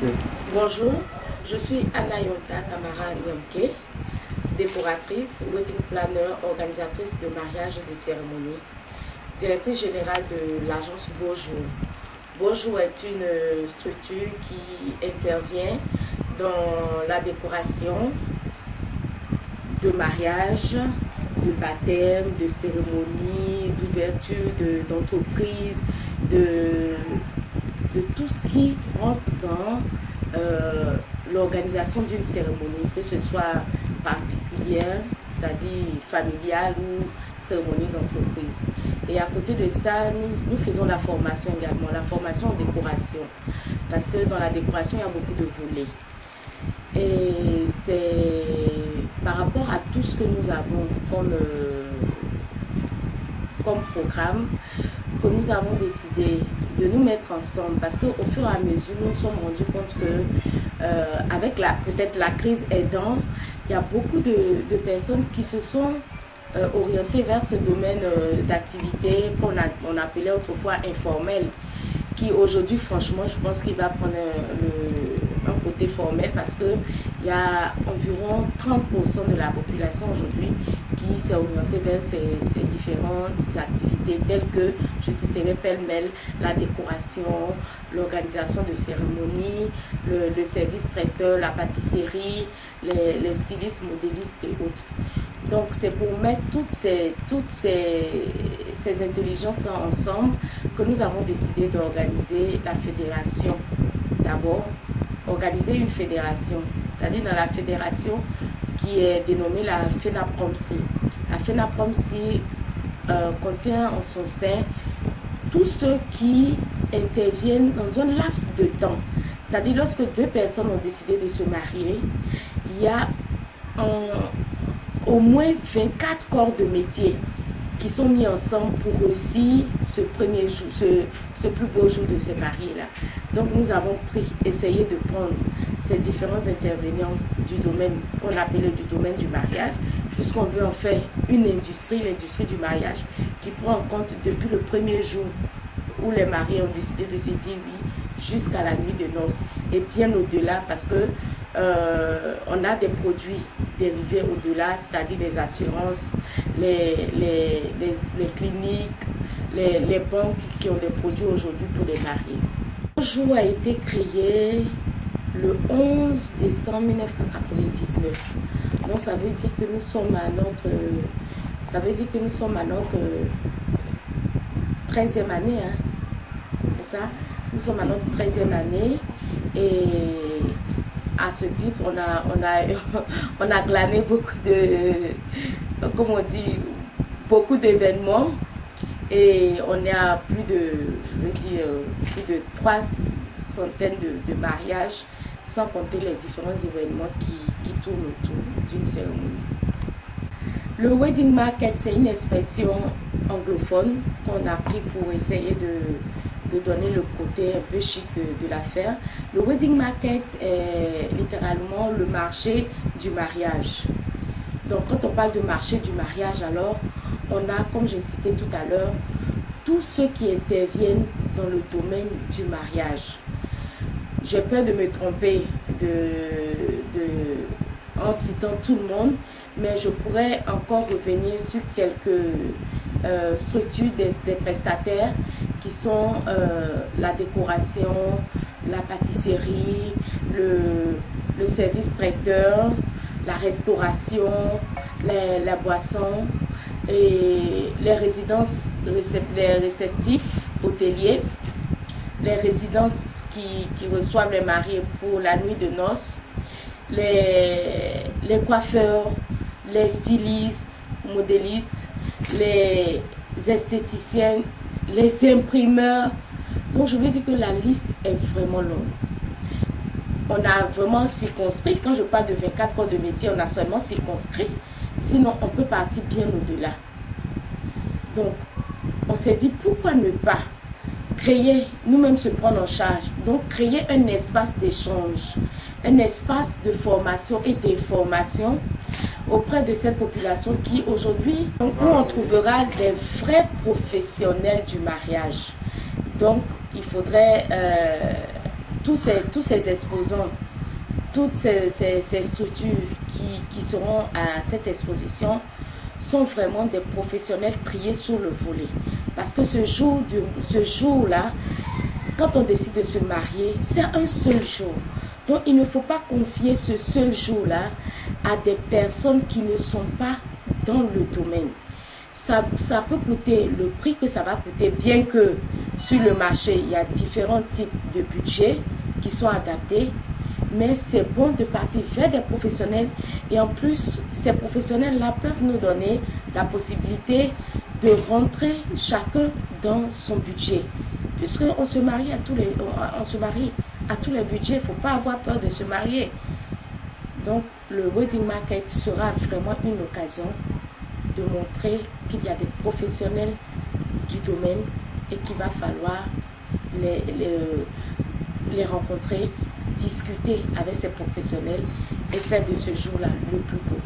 Oui. Bonjour, je suis Anayota Kamara Nyamke, décoratrice, wedding planner, organisatrice de mariage et de cérémonie, directrice générale de l'agence Beaujour. Beaujour est une structure qui intervient dans la décoration de mariage, de baptême, de cérémonie, d'ouverture d'entreprise, de tout ce qui rentre dans l'organisation d'une cérémonie, que ce soit particulière, c'est-à-dire familiale ou cérémonie d'entreprise. Et à côté de ça, nous faisons la formation également, la formation en décoration, parce que dans la décoration, il y a beaucoup de volets. Et c'est par rapport à tout ce que nous avons comme programme que nous avons décidé de nous mettre ensemble, parce qu'au fur et à mesure, nous nous sommes rendus compte que avec peut-être la crise aidant, il y a beaucoup de personnes qui se sont orientées vers ce domaine d'activité qu'on appelait autrefois informel, qui aujourd'hui, franchement, je pense qu'il va prendre un côté formel, parce qu'il y a environ 30% de la population aujourd'hui qui s'est orientée vers ces différentes activités telles que, je citerai pêle-mêle, la décoration, l'organisation de cérémonies, le service traiteur, la pâtisserie, les stylistes, modélistes et autres. Donc c'est pour mettre toutes ces intelligences ensemble que nous avons décidé d'organiser la fédération. D'abord, organiser une fédération, c'est-à-dire dans la fédération qui est dénommée la FENAPROMCI. La FENAPROMCI contient en son sein tous ceux qui interviennent dans un laps de temps. C'est-à-dire lorsque deux personnes ont décidé de se marier, il y a au moins 24 corps de métier qui sont mis ensemble pour réussir ce premier jour, ce plus beau jour de se marier là. Donc nous avons essayé de prendre ces différents intervenants du domaine qu'on appelait du domaine du mariage, puisqu'on veut en faire une industrie, l'industrie du mariage, qui prend en compte depuis le premier jour où les mariés ont décidé de se dire oui, jusqu'à la nuit de noces, et bien au-delà, parce que on a des produits dérivés au-delà, c'est-à-dire les assurances, les cliniques, les banques qui ont des produits aujourd'hui pour les mariés. Beaujour a été créé le 11 décembre 1999. Donc ça veut dire que nous sommes à notre 13e année, hein? C'est ça? Nous sommes à notre 13e année, et à ce titre, on a glané beaucoup beaucoup d'événements, et on est à plus de 300 de mariages, sans compter les différents événements qui tournent autour d'une cérémonie. Le wedding market, c'est une expression anglophone qu'on a pris pour essayer de donner le côté un peu chic de l'affaire. Le wedding market est littéralement le marché du mariage. Donc quand on parle de marché du mariage, alors on a, comme j'ai cité tout à l'heure, tous ceux qui interviennent dans le domaine du mariage. J'ai peur de me tromper en citant tout le monde, mais je pourrais encore revenir sur quelques structures des prestataires qui sont la décoration, la pâtisserie, le service traiteur, la restauration, la boisson, et les résidences, les réceptifs hôteliers, les résidences qui reçoivent les mariés pour la nuit de noces, les coiffeurs, les stylistes, modélistes, les esthéticiennes, les imprimeurs. Donc je veux dire que la liste est vraiment longue. On a vraiment circonscrit, quand je parle de 24 corps de métier, on a seulement circonscrit, sinon on peut partir bien au-delà. Donc on s'est dit pourquoi ne pas créer, nous-mêmes se prendre en charge, donc créer un espace d'échange, un espace de formation et d'information auprès de cette population qui aujourd'hui, où on trouvera des vrais professionnels du mariage. Donc il faudrait tous ces exposants, toutes ces structures qui seront à cette exposition sont vraiment des professionnels triés sur le volet. Parce que ce jour-là, quand on décide de se marier, c'est un seul jour. Donc il ne faut pas confier ce seul jour-là à des personnes qui ne sont pas dans le domaine. Ça peut coûter le prix que ça va coûter, bien que sur le marché, il y a différents types de budgets qui sont adaptés. Mais c'est bon de partir vers des professionnels et en plus, ces professionnels-là peuvent nous donner la possibilité de rentrer chacun dans son budget. Puisqu'on se marie à tous les budgets, il ne faut pas avoir peur de se marier. Donc, le Wedding Market sera vraiment une occasion de montrer qu'il y a des professionnels du domaine et qu'il va falloir les rencontrer, discuter avec ces professionnels et faire de ce jour-là le plus beau.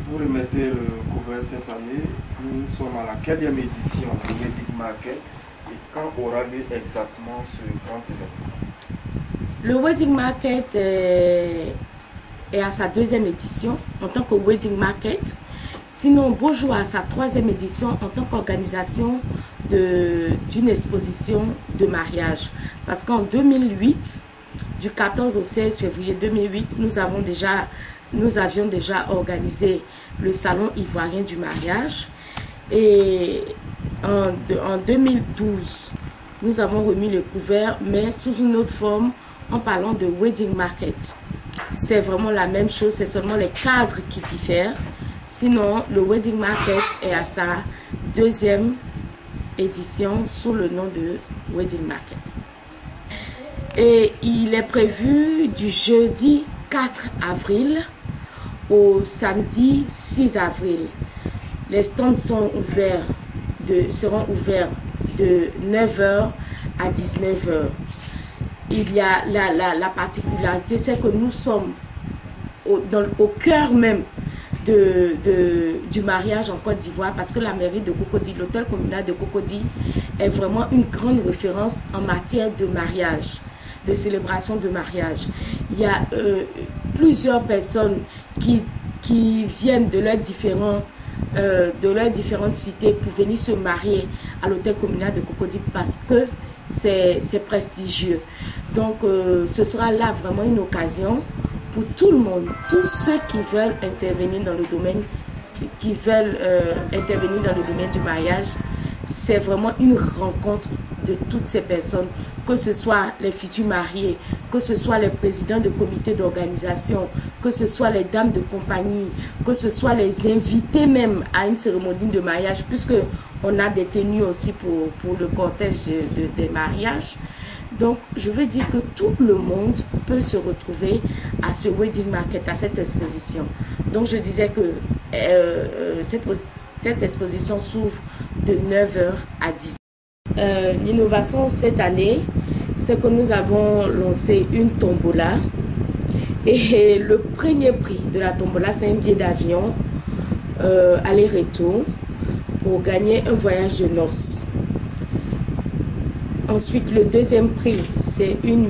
Vous remettez le couvert cette année. Nous sommes à la 4e édition du Wedding Market. Et quand aura lieu exactement ce grand événement? Le Wedding Market est à sa 2e édition en tant que Wedding Market. Sinon, Beaujour à sa 3e édition en tant qu'organisation d'une exposition de mariage. Parce qu'en 2008, du 14 au 16 février 2008, nous avions déjà organisé le salon ivoirien du mariage. Et en 2012, nous avons remis le couvert, mais sous une autre forme, en parlant de Wedding Market. C'est vraiment la même chose, c'est seulement les cadres qui diffèrent. Sinon, le Wedding Market est à sa 2e édition sous le nom de Wedding Market. Et il est prévu du jeudi 4 avril au samedi 6 avril. Les stands seront ouverts de 9h à 19h. Il y a la particularité, c'est que nous sommes au cœur même du mariage en Côte d'Ivoire, parce que la mairie de Cocody, l'hôtel communal de Cocody est vraiment une grande référence en matière de mariage, de célébration de mariage. Il y a plusieurs personnes qui viennent de leurs différentes cités pour venir se marier à l'hôtel communal de Cocody parce que c'est prestigieux. Donc ce sera là vraiment une occasion pour tout le monde, tous ceux qui veulent intervenir dans le domaine, du mariage. C'est vraiment une rencontre de toutes ces personnes, que ce soit les futurs mariés, que ce soit les présidents de comités d'organisation, que ce soit les dames de compagnie, que ce soit les invités même à une cérémonie de mariage, puisque on a des tenues aussi pour le cortège des mariages. Donc, je veux dire que tout le monde peut se retrouver à ce Wedding Market, à cette exposition. Donc, je disais que cette exposition s'ouvre de 9h à 10h. L'innovation cette année, c'est que nous avons lancé une tombola. Et le premier prix de la tombola, c'est un billet d'avion aller-retour pour gagner un voyage de noces. Ensuite, le deuxième prix, c'est une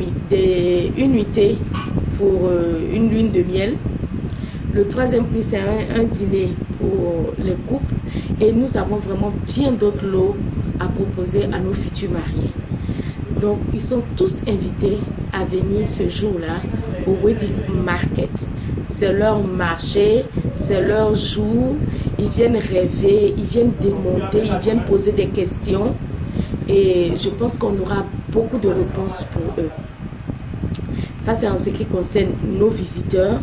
nuitée pour une lune de miel. Le troisième prix, c'est un dîner pour les couples. Et nous avons vraiment bien d'autres lots à proposer à nos futurs mariés. Donc, ils sont tous invités à venir ce jour-là au Wedding Market. C'est leur marché, c'est leur jour. Ils viennent rêver, ils viennent démonter, ils viennent poser des questions. Et je pense qu'on aura beaucoup de réponses pour eux. Ça, c'est en ce qui concerne nos visiteurs.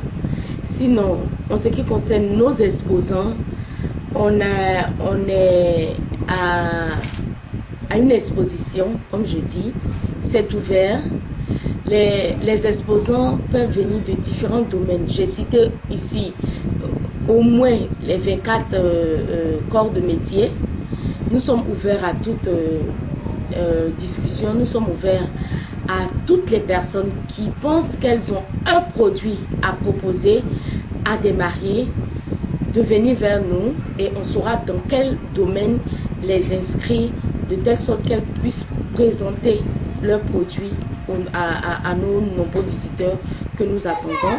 Sinon, en ce qui concerne nos exposants, on est à une exposition, comme je dis. C'est ouvert. Les exposants peuvent venir de différents domaines. J'ai cité ici au moins les 24 corps de métier. Nous sommes ouverts à toute discussion. Nous sommes ouverts à toutes les personnes qui pensent qu'elles ont un produit à proposer à des mariés, de venir vers nous et on saura dans quel domaine les inscrire, de telle sorte qu'elles puissent présenter leurs produits à nos nombreux visiteurs que nous attendons.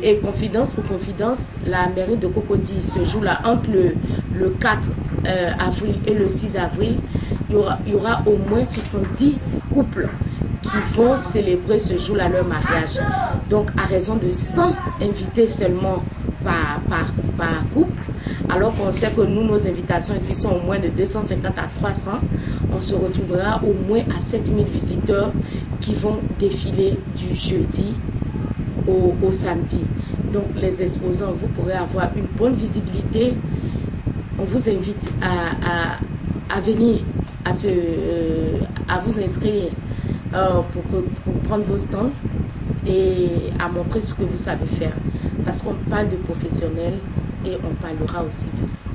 Et confidence pour confidence, la mairie de Cocody se joue là entre le 4 avril et le 6 avril. Il y aura au moins 70 couples qui vont célébrer ce jour-là leur mariage. Donc à raison de 100 invités seulement par couple, alors qu'on sait que nous, nos invitations ici sont au moins de 250 à 300, on se retrouvera au moins à 7000 visiteurs qui vont défiler du jeudi au samedi. Donc les exposants, vous pourrez avoir une bonne visibilité. On vous invite à venir, à vous inscrire pour prendre vos stands et à montrer ce que vous savez faire. Parce qu'on parle de professionnels et on parlera aussi de vous.